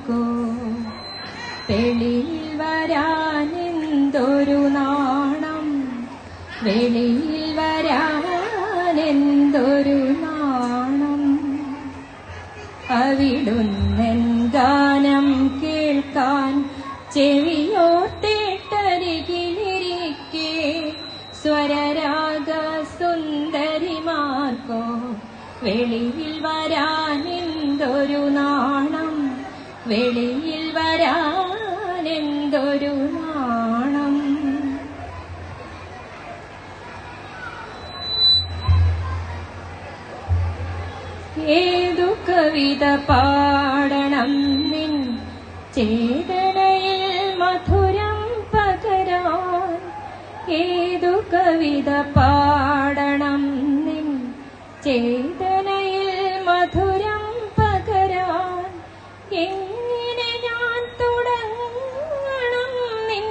Marco വെളിയിൽ വരാനെന്തൊരു നാണം, വെളിയിൽ വരാനെന്തൊരു നാണം. അവിടുന്നെൻ ഗാനം കേൾക്കാൻ ചെവിയോർത്തിട്ടരികിലിരിക്കെ സ്വരരാഗ സുന്ദരിമാർക്കോ വെളിയിൽ വരാനെന്തൊരു നാണം, വെളിയിൽ വരാനെന്തൊരു നാണം. ഏതു കവിത പാടണം നിൻ ചേതനയിൽ മധുരം പകരാൻ, ഏതു കവിത പാടണം നിൻ ചേതനയിൽ മധുരം പകരാൻ. എങ്ങനെ ഞാൻ തുടങ്ങണം നിൻ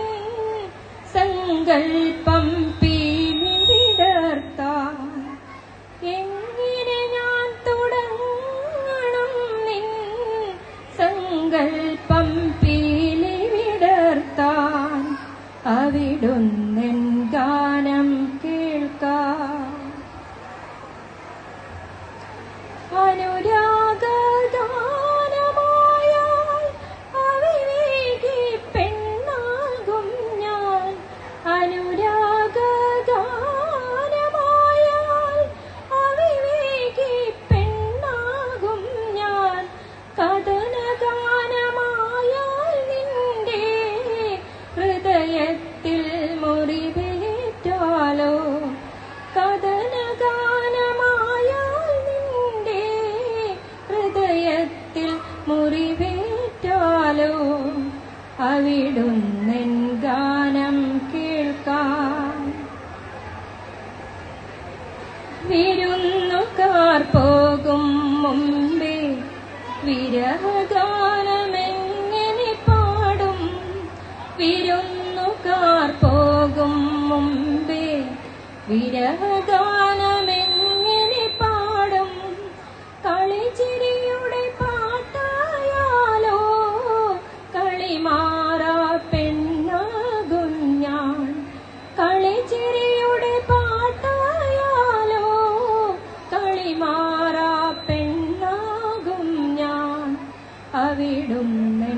സങ്കൽപ്പം പീലി വിടർത്താൻ, എങ്ങനെ ഞാൻ തുടങ്ങണം നിൻ സങ്കൽപ്പം പീലി വിടർത്താൻ. അവിടുന്നെൻ ഗാനം കേൾക്കാൻ അനുരാഗഗാനമായാൽ അവിവേകി പെണ്ണാകും ഞാൻ, അനുരാഗഗാനമായാൽ അവിവേകി പെണ്ണാകും ഞാൻ. കഥനഗാനമായാൽ നിന്റെ ഹൃദയത്തിൽ മുറിവേറ്റാലോ, കഥനഗാനമായാൽ നിന്റെ ഹൃദയത്തിൽ മുറിവേറ്റാലോ. അവിടുന്നെൻ ഗാനം കേൾക്കാൻ വിരുന്നുകാർ പോകും മുമ്പേ വിരഹഗാനമെങ്ങനെ പാടും, വിരുന്നുകാർ പോകും മുമ്പേ വിരഹഗാനമെങ്ങനെ പാടും. കളിച്ചിരിയുടെ പാട്ടായാലോ കളിമാറാ പെണ്ണാകും ഞാൻ, കളിച്ചിരിയുടെ പാട്ടായാലോ കളിമാറാ പെണ്ണാകും ഞാൻ. അവിടുന്ന്